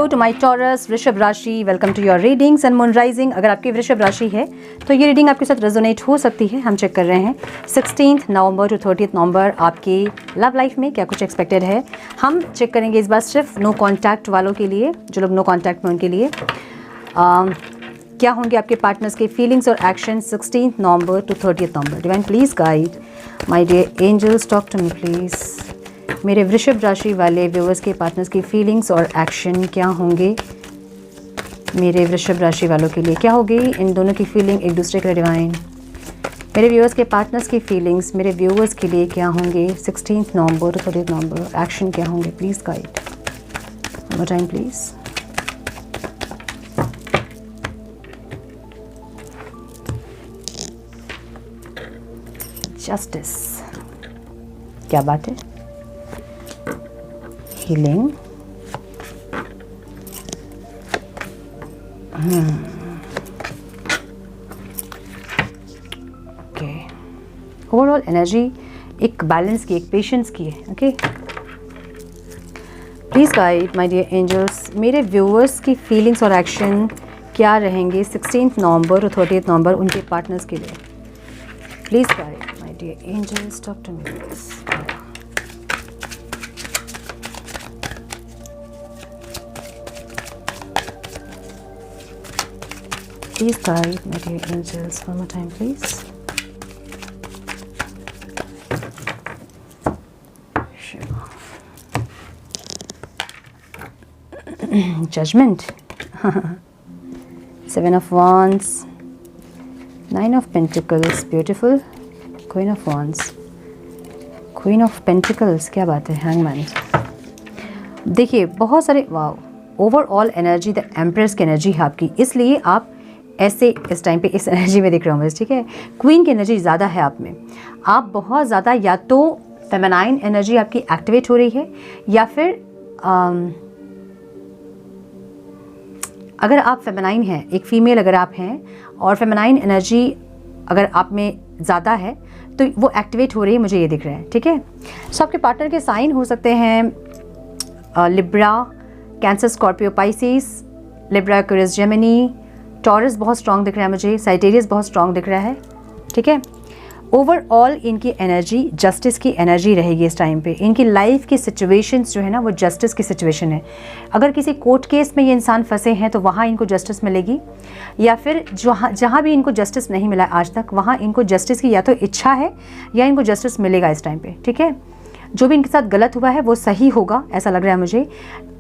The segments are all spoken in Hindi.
हेलो टू माय टॉरस वृषभ राशि, welcome to your readings and moon rising. अगर आपकी वृषभ राशि है तो ये रीडिंग आपके साथ रेजोनेट हो सकती है। हम चेक कर रहे हैं 16 नवंबर टू 30 नवंबर आपकी लव लाइफ में क्या कुछ एक्सपेक्टेड है। हम चेक करेंगे इस बार सिर्फ नो कॉन्टैक्ट वालों के लिए, जो लोग नो कॉन्टैक्ट में उनके लिए क्या होंगे आपके पार्टनर्स के फीलिंग्स और एक्शन 16 नवंबर टू 30 नवंबर। Divine please guide my dear angels, talk to me please. मेरे वृषभ राशि वाले व्यूअर्स के पार्टनर्स की फीलिंग्स और एक्शन क्या होंगे मेरे वृषभ राशि वालों के लिए, क्या होगी इन दोनों की फीलिंग एक दूसरे के लिए। डिवाइन मेरे व्यूअर्स के पार्टनर्स की फीलिंग्स मेरे व्यूअर्स के लिए क्या होंगे 16 नवंबर टू 30 नवंबर, एक्शन क्या होंगे please guide more time please. Justice, क्या बात है। Healing, okay. ओवरऑल एनर्जी एक बैलेंस की, एक पेशेंस की है। Okay, please guide my dear angels, मेरे व्यूअर्स की फीलिंग्स और एक्शन क्या रहेंगे 16 नवंबर और 30 नवंबर उनके पार्टनर्स के लिए। Please guide my dear angels, talk to me please. Please guide my dear angels one more time, please. Sure. Judgment. Seven of Wands. Nine of Pentacles. Beautiful. Queen of Wands. Queen of Pentacles. क्या बात है। Hangman. देखिए बहुत सारे वाव। ओवरऑल एनर्जी द एम्प्रेस की एनर्जी है आपकी, इसलिए आप ऐसे इस टाइम पे इस एनर्जी में दिख रहा हूँ। ठीक है, क्वीन की एनर्जी ज़्यादा है आप में। आप बहुत ज़्यादा या तो फेमिनाइन एनर्जी आपकी एक्टिवेट हो रही है, या फिर अगर आप फेमिनाइन हैं, एक फीमेल अगर आप हैं और फेमिनाइन एनर्जी अगर आप में ज़्यादा है तो वो एक्टिवेट हो रही है, मुझे ये दिख रहा है। ठीक है, सो आपके पार्टनर के साइन हो सकते हैं Libra, cancer, Scorpio, Pisces, Libra, Aquarius, Gemini, taurus बहुत स्ट्रॉन्ग दिख रहा है मुझे, साइटेरियस बहुत स्ट्रॉन्ग दिख रहा है। ठीक है, ओवरऑल इनकी एनर्जी जस्टिस की एनर्जी रहेगी इस टाइम पे। इनकी लाइफ की सिचुएशंस जो है ना वो जस्टिस की सिचुएशन है। अगर किसी कोर्ट केस में ये इंसान फंसे हैं तो वहाँ इनको जस्टिस मिलेगी, या फिर जहाँ भी इनको जस्टिस नहीं मिला आज तक वहाँ इनको जस्टिस की या तो इच्छा है या इनको जस्टिस मिलेगा इस टाइम पे। ठीक है, जो भी इनके साथ गलत हुआ है वो सही होगा ऐसा लग रहा है मुझे।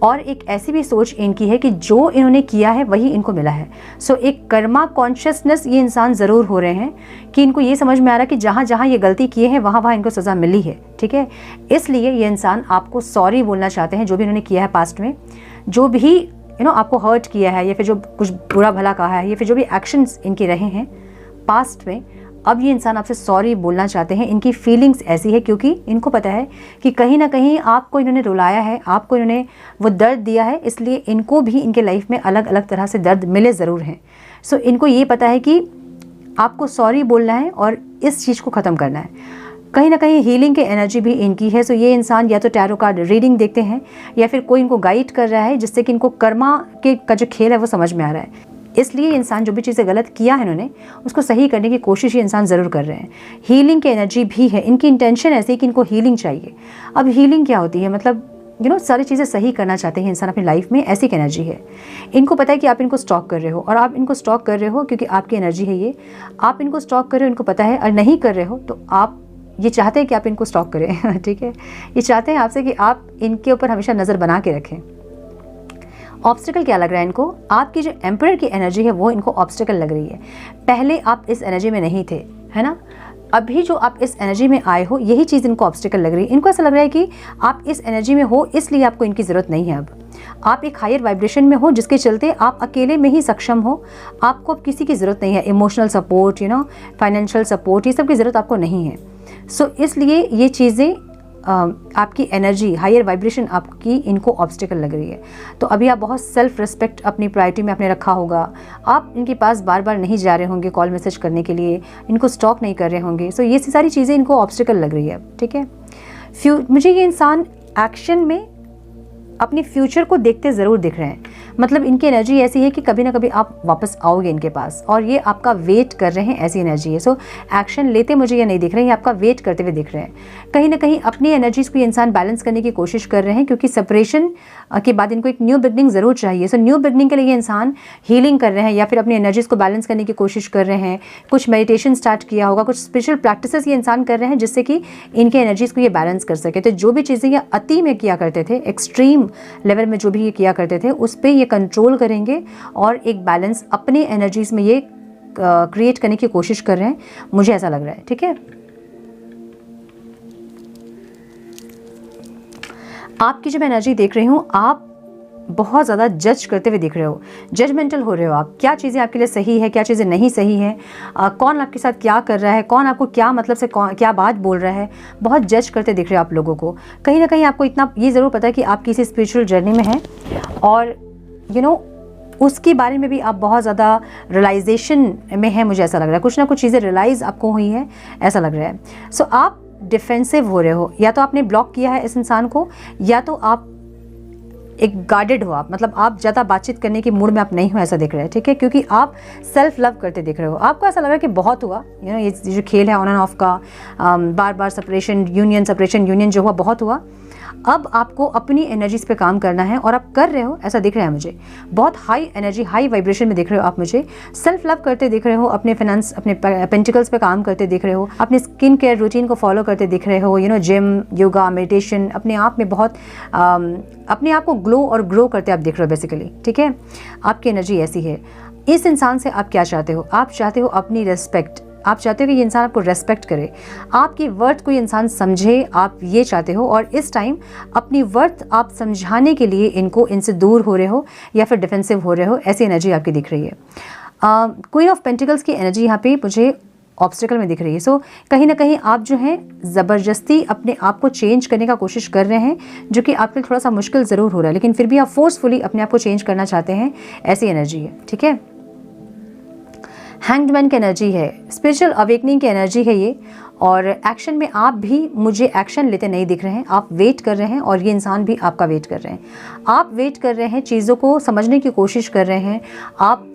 और एक ऐसी भी सोच इनकी है कि जो इन्होंने किया है वही इनको मिला है। सो एक कर्मा कॉन्शियसनेस ये इंसान ज़रूर हो रहे हैं कि इनको ये समझ में आ रहा है कि जहाँ जहाँ ये गलती किए हैं वहाँ वहाँ इनको सज़ा मिली है। ठीक है, इसलिए ये इंसान आपको सॉरी बोलना चाहते हैं जो भी इन्होंने किया है पास्ट में, जो भी आपको हर्ट किया है, या फिर जो कुछ बुरा भला कहा है, या फिर जो भी एक्शंस इनके रहे हैं पास्ट में। अब ये इंसान आपसे सॉरी बोलना चाहते हैं। इनकी फीलिंग्स ऐसी है क्योंकि इनको पता है कि कहीं ना कहीं आपको इन्होंने रुलाया है, आपको इन्होंने वो दर्द दिया है, इसलिए इनको भी इनके लाइफ में अलग अलग तरह से दर्द मिले ज़रूर हैं। सो इनको ये पता है कि आपको सॉरी बोलना है और इस चीज़ को ख़त्म करना है। कहीं ना कहीं हीलिंग की एनर्जी भी इनकी है। सो ये इंसान या तो टैरो कार्ड रीडिंग देखते हैं या फिर कोई इनको गाइड कर रहा है, जिससे कि इनको कर्मा का जो खेल है वो समझ में आ रहा है। इसलिए इंसान जो भी चीज़ें गलत किया है इन्होंने उसको सही करने की कोशिश ये इंसान ज़रूर कर रहे हैं। हीलिंग की एनर्जी भी है, इनकी इंटेंशन ऐसी है कि इनको हीलिंग चाहिए। अब हीलिंग क्या होती है, मतलब सारी चीज़ें सही करना चाहते हैं इंसान अपनी लाइफ में, ऐसी एनर्जी है। इनको पता है कि आप इनको स्टॉक कर रहे हो, और आप इनको स्टॉक कर रहे हो क्योंकि आपकी एनर्जी है ये। आप इनको स्टॉक कर रहे हो, इनको पता है, और नहीं कर रहे हो तो आप ये चाहते हैं कि आप इनको स्टॉक करें। ठीक है, ये चाहते हैं आपसे कि आप इनके ऊपर हमेशा नज़र बना के रखें। ऑब्स्टिकल क्या लग रहा है इनको, आपकी जो एम्परर की एनर्जी है वो इनको ऑब्स्टिकल लग रही है। पहले आप इस एनर्जी में नहीं थे, है ना, अभी जो आप इस एनर्जी में आए हो यही चीज़ इनको ऑब्स्टिकल लग रही है। इनको ऐसा लग रहा है कि आप इस एनर्जी में हो इसलिए आपको इनकी ज़रूरत नहीं है। अब आप एक हायर वाइब्रेशन में हो जिसके चलते आप अकेले में ही सक्षम हो, आपको अब किसी की ज़रूरत नहीं है। इमोशनल सपोर्ट, फाइनेंशियल सपोर्ट, ये सब की ज़रूरत आपको नहीं है। सो इसलिए ये चीज़ें आपकी एनर्जी, हायर वाइब्रेशन आपकी इनको ऑब्स्टिकल लग रही है। तो अभी आप बहुत सेल्फ रिस्पेक्ट अपनी प्रायोरिटी में आपने रखा होगा। आप इनके पास बार बार नहीं जा रहे होंगे कॉल मैसेज करने के लिए, इनको स्टॉक नहीं कर रहे होंगे। सो ये सारी चीज़ें इनको ऑब्स्टिकल लग रही है। ठीक है, मुझे ये इंसान एक्शन में अपने फ्यूचर को देखते ज़रूर दिख रहे हैं। मतलब इनकी एनर्जी ऐसी है कि कभी ना कभी आप वापस आओगे इनके पास और ये आपका वेट कर रहे हैं, ऐसी एनर्जी है। सो एक्शन लेते मुझे ये नहीं दिख रहे हैं, ये आपका वेट करते हुए दिख रहे हैं। कहीं ना कहीं अपनी एनर्जीज़ को ये इंसान बैलेंस करने की कोशिश कर रहे हैं, क्योंकि सेपरेशन के बाद इनको एक न्यू बिगनिंग ज़रूर चाहिए। सो न्यू बिगनिंग के लिए ये इंसान हीलिंग कर रहे हैं या फिर अपनी एनर्जीज़ को बैलेंस करने की कोशिश कर रहे हैं। कुछ मेडिटेशन स्टार्ट किया होगा, कुछ स्पिरिचुअल प्रैक्टिसेस ये इंसान कर रहे हैं जिससे कि इनके एनर्जीज़ को ये बैलेंस कर सके। तो जो भी चीज़ें ये अति में किया करते थे, एक्सट्रीम लेवल में जो भी ये किया करते थे, उस पर ये कंट्रोल करेंगे और एक बैलेंस अपनी एनर्जीज़ में ये क्रिएट करने की कोशिश कर रहे हैं, मुझे ऐसा लग रहा है। ठीक है, आपकी जो मैं एनर्जी देख रही हूँ, आप बहुत ज़्यादा जज करते हुए दिख रहे हो, जजमेंटल हो रहे हो आप। क्या चीज़ें आपके लिए सही है, क्या चीज़ें नहीं सही है, कौन आपके साथ क्या कर रहा है, कौन आपको क्या मतलब से क्या बात बोल रहा है, बहुत जज करते दिख रहे हो आप लोगों को। कहीं ना कहीं आपको इतना ये ज़रूर पता है कि आप किसी स्पिरिचुअल जर्नी में हैं और उसके बारे में भी आप बहुत ज़्यादा रियलाइजेशन में हैं, मुझे ऐसा लग रहा है। कुछ ना कुछ चीज़ें रियलाइज़ आपको हुई है, ऐसा लग रहा है। सो आप डिफेंसिव हो रहे हो, या तो आपने ब्लॉक किया है इस इंसान को, या तो आप एक गार्डेड हो आप, मतलब आप ज़्यादा बातचीत करने की मूड में आप नहीं हो, ऐसा दिख रहा है। ठीक है, क्योंकि आप सेल्फ लव करते दिख रहे हो। आपको ऐसा लग रहा है कि बहुत हुआ, ये जो खेल है ऑन एंड ऑफ का, बार बार सेपरेशन यूनियन जो हुआ, बहुत हुआ। अब आपको अपनी एनर्जीज पे काम करना है और आप कर रहे हो, ऐसा दिख रहा है मुझे। बहुत हाई एनर्जी, हाई वाइब्रेशन में दिख रहे हो आप मुझे। सेल्फ लव करते दिख रहे हो, अपने फाइनेंस, अपने पेंटिकल्स पे काम करते दिख रहे हो, अपने स्किन केयर रूटीन को फॉलो करते दिख रहे हो। जिम, योगा, मेडिटेशन, अपने आप में बहुत अपने आप को ग्लो और ग्रो करते आप दिख रहे हो बेसिकली। ठीक है, आपकी एनर्जी ऐसी है। इस इंसान से आप क्या चाहते हो? आप चाहते हो अपनी रेस्पेक्ट, आप चाहते हो कि ये इंसान आपको रेस्पेक्ट करे, आपकी वर्थ को ये इंसान समझे, आप ये चाहते हो। और इस टाइम अपनी वर्थ आप समझाने के लिए इनसे दूर हो रहे हो या फिर डिफेंसिव हो रहे हो, ऐसी एनर्जी आपकी दिख रही है। क्वीन ऑफ पेंटिकल्स की एनर्जी यहाँ पे मुझे ऑब्स्टिकल में दिख रही है। सो कहीं ना कहीं आप जो हैं ज़बरदस्ती अपने आप को चेंज करने का कोशिश कर रहे हैं, जो कि आपके लिए थोड़ा सा मुश्किल ज़रूर हो रहा है, लेकिन फिर भी आप फोर्सफुली अपने आप को चेंज करना चाहते हैं, ऐसी एनर्जी है। ठीक है, हैंग्ड मैन की एनर्जी है, स्पिरिचुअल अवेकनिंग की एनर्जी है ये। और एक्शन में आप भी मुझे एक्शन लेते नहीं दिख रहे हैं, आप वेट कर रहे हैं और ये इंसान भी आपका वेट कर रहे हैं। आप वेट कर रहे हैं, चीज़ों को समझने की कोशिश कर रहे हैं, आप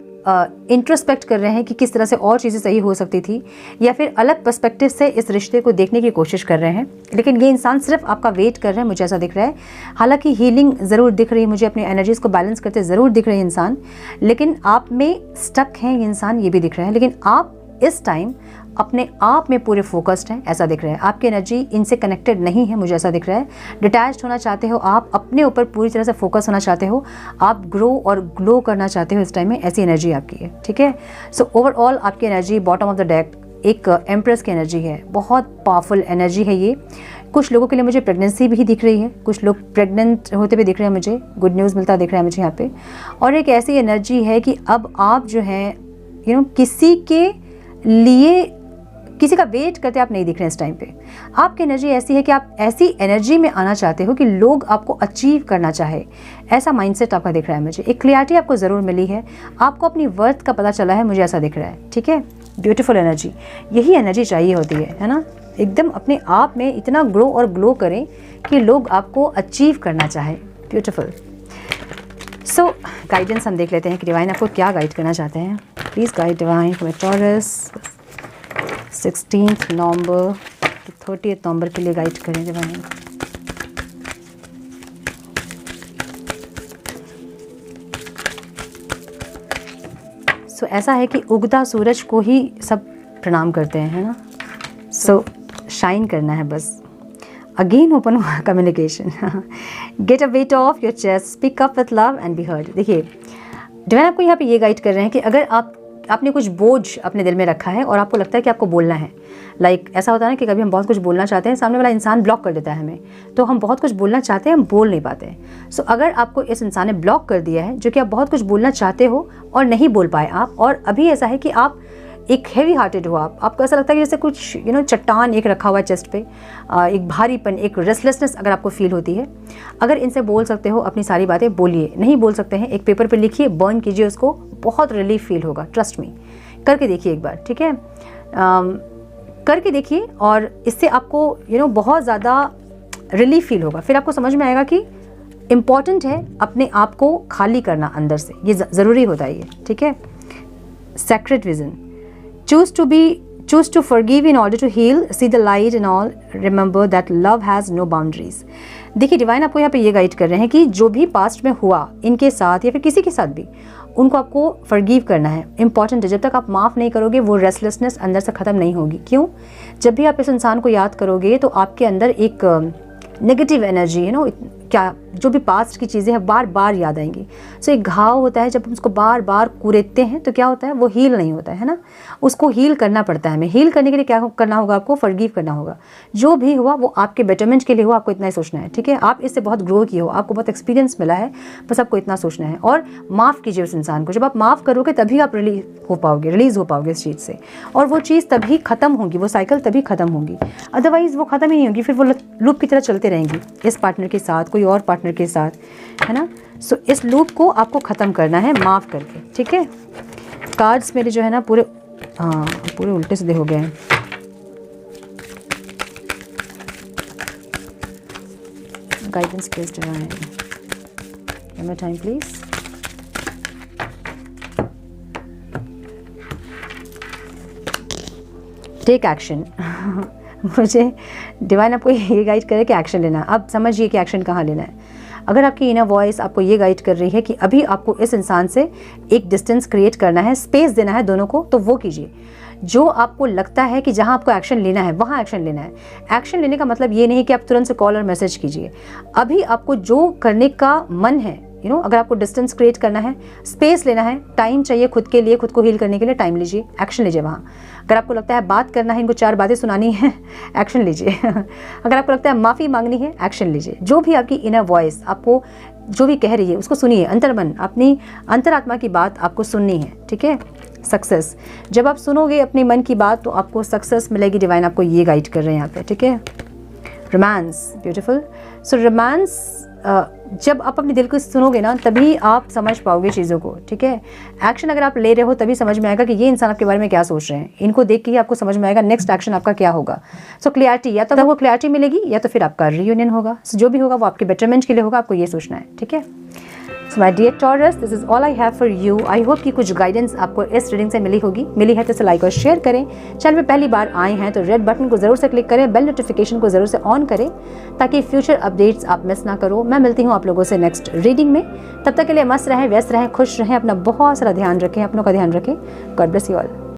इंट्रोस्पेक्ट कर रहे हैं कि किस तरह से और चीज़ें सही हो सकती थी, या फिर अलग पर्सपेक्टिव से इस रिश्ते को देखने की कोशिश कर रहे हैं। लेकिन ये इंसान सिर्फ आपका वेट कर रहे हैं, मुझे ऐसा दिख रहा है। हालांकि हीलिंग ज़रूर दिख रही है मुझे, अपनी एनर्जीज़ को बैलेंस करते ज़रूर दिख रहे हैं इंसान, लेकिन आप में स्टक हैं ये इंसान, ये भी दिख रहा है। लेकिन आप इस टाइम अपने आप में पूरे फोकस्ड हैं, ऐसा दिख रहा है। आपकी एनर्जी इनसे कनेक्टेड नहीं है, मुझे ऐसा दिख रहा है। डिटैच्ड होना चाहते हो आप, अपने ऊपर पूरी तरह से फोकस होना चाहते हो, आप ग्रो और ग्लो करना चाहते हो इस टाइम में, ऐसी एनर्जी आपकी है। ठीक है, सो ओवरऑल आपकी energy bottom of the deck एक एम्प्रेस की एनर्जी है, बहुत पावरफुल एनर्जी है ये। कुछ लोगों के लिए मुझे प्रेगनेंसी भी दिख रही है, कुछ लोग प्रेग्नेंट होते हुए दिख रहे हैं मुझे, गुड न्यूज़ मिलता दिख रहा है मुझे यहाँ पे। और एक ऐसी एनर्जी है कि अब आप जो है किसी के लिए किसी का वेट करते आप नहीं दिख रहे हैं इस टाइम पे। आपकी एनर्जी ऐसी है कि आप ऐसी एनर्जी में आना चाहते हो कि लोग आपको अचीव करना चाहे, ऐसा माइंडसेट आपका दिख रहा है मुझे। एक क्लियरिटी आपको ज़रूर मिली है, आपको अपनी वर्थ का पता चला है, मुझे ऐसा दिख रहा है। ठीक है, ब्यूटीफुल एनर्जी, यही एनर्जी चाहिए होती है ना, एकदम अपने आप में इतना ग्रो और ग्लो करें कि लोग आपको अचीव करना चाहे। ब्यूटीफुल। सो गाइडेंस हम देख लेते हैं कि डिवाइन आपको क्या गाइड करना चाहते हैं। Please guide divine for taurus 16 नवंबर 30 नवंबर के लिए गाइड करें डिवाइन। सो ऐसा है कि उगता सूरज को ही सब प्रणाम करते हैं, है ना। सो शाइन करना है बस। अगेन ओपन हुआ communication. Get a weight of your chest, speak up with love and be heard. देखिए डिवाइन आपको यहाँ पे ये गाइड कर रहे हैं कि अगर आपने कुछ बोझ अपने दिल में रखा है और आपको लगता है कि आपको बोलना है, ऐसा होता है ना कि कभी हम बहुत कुछ बोलना चाहते हैं, सामने वाला इंसान ब्लॉक कर देता है हमें, तो हम बहुत कुछ बोलना चाहते हैं, हम बोल नहीं पाते हैं। सो अगर आपको इस इंसान ने ब्लॉक कर दिया है, जो कि आप बहुत कुछ बोलना चाहते हो और नहीं बोल पाए आप, और अभी ऐसा है कि आप एक हैवी हार्टेड हो, आपको ऐसा लगता है कि जैसे कुछ चट्टान एक रखा हुआ है चेस्ट पे, एक भारीपन, एक रेस्टलेसनेस अगर आपको फील होती है, अगर इनसे बोल सकते हो अपनी सारी बातें बोलिए। नहीं बोल सकते हैं, एक पेपर पे लिखिए, बर्न कीजिए उसको, बहुत रिलीफ फील होगा, ट्रस्ट मी। करके देखिए एक बार, ठीक है, करके देखिए और इससे आपको बहुत ज़्यादा रिलीफ फील होगा। फिर आपको समझ में आएगा कि इम्पॉर्टेंट है अपने आप को खाली करना अंदर से, ये ज़रूरी होता है ये, ठीक है। Secret vision, choose to forgive in order to heal, see the light and all, remember that love has no boundaries। देखिए डिवाइन आपको यहाँ पे ये गाइड कर रहे हैं कि जो भी पास्ट में हुआ इनके साथ या फिर किसी के साथ भी, उनको आपको फॉरगिव करना है। इंपॉर्टेंट है, जब तक आप माफ़ नहीं करोगे वो रेस्टलेसनेस अंदर से ख़त्म नहीं होगी। क्यों? जब भी आप इस इंसान को याद करोगे तो आपके अंदर एक नेगेटिव एनर्जी है ना, क्या जो भी पास्ट की चीज़ें हैं बार बार याद आएंगी। सो एक घाव होता है, जब हम उसको बार बार कुरेदते हैं तो क्या होता है, वो हील नहीं होता है ना, उसको हील करना पड़ता है। हमें हील करने के लिए क्या करना होगा, आपको फॉरगिव करना होगा। जो भी हुआ वो आपके बेटरमेंट के लिए हुआ, आपको इतना ही सोचना है, ठीक है। आप इससे बहुत ग्रो किए हो, आपको बहुत एक्सपीरियंस मिला है, बस आपको इतना सोचना है और माफ़ कीजिए उस इंसान को। जब आप माफ़ करोगे तभी आप रिलीज़ हो पाओगे इस चीज़ से, और वो चीज़ तभी ख़त्म होगी, वो साइकिल तभी ख़त्म होगी। अदरवाइज़ वो ख़त्म ही नहीं होगी, फिर वो लूप की तरह चलते रहेंगी, इस पार्टनर के साथ, कोई और पार्टनर के साथ, है ना। सो इस लूप को आपको ख़त्म करना है माफ़ करके, ठीक है। कार्ड्स मेरे जो है ना पूरे उल्टे सीधे हो गए हैं। Guidance please divine, give me time please. Take action. मुझे डिवाइन आपको ये गाइड करे कि एक्शन लेना। अब समझिए कि एक्शन कहाँ लेना है। अगर आपकी इनर वॉइस आपको ये गाइड कर रही है कि अभी आपको इस इंसान से एक डिस्टेंस क्रिएट करना है, स्पेस देना है दोनों को, तो वो कीजिए। जो आपको लगता है कि जहाँ आपको एक्शन लेना है वहाँ एक्शन लेना है। एक्शन लेने का मतलब ये नहीं कि आप तुरंत से कॉल और मैसेज कीजिए। अभी आपको जो करने का मन है, अगर आपको डिस्टेंस क्रिएट करना है, स्पेस लेना है, टाइम चाहिए खुद के लिए, खुद को हील करने के लिए टाइम लीजिए, एक्शन लीजिए वहाँ। अगर आपको लगता है बात करना है, इनको 4 बातें सुनानी है, एक्शन लीजिए। अगर आपको लगता है माफ़ी मांगनी है, एक्शन लीजिए। जो भी आपकी इनर वॉइस आपको जो भी कह रही है उसको सुनिए। अंतर्मन, अपनी अंतरात्मा की बात आपको सुननी है, ठीक है। सक्सेस, जब आप सुनोगे अपने मन की बात तो आपको सक्सेस मिलेगी। डिवाइन आपको ये गाइड कर रहे हैं यहाँ पे, ठीक है। Romance, beautiful. सो रोमांस, जब आप अपने दिल को सुनोगे ना तभी आप समझ पाओगे चीज़ों को, ठीक है। एक्शन अगर आप ले रहे हो तभी समझ में आएगा कि ये इंसान आपके बारे में क्या सोच रहे हैं। इनको देख के ही आपको समझ में आएगा नेक्स्ट एक्शन आपका क्या होगा। सो क्लैरिटी, या तो वो क्लैरिटी मिलेगी या तो फिर आपका रियूनियन होगा। सो जो भी होगा वो आपके बेटरमेंट के लिए होगा, आपको ये सोचना है, ठीक है। So my dear Taurus, this is all I have for you. I hope कि कुछ गाइडेंस आपको इस रीडिंग से मिली है तो इसे लाइक और शेयर करें। चैनल में पहली बार आए हैं तो रेड बटन को जरूर से क्लिक करें, बेल नोटिफिकेशन को जरूर से ऑन करें ताकि फ्यूचर अपडेट्स आप मिस ना करो। मैं मिलती हूँ आप लोगों से नेक्स्ट रीडिंग में। तब तक के लिए मस्त रहें, व्यस्त रहें, खुश रहें, अपना बहुत सारा ध्यान रखें, अपनों का ध्यान रखें। God bless you all.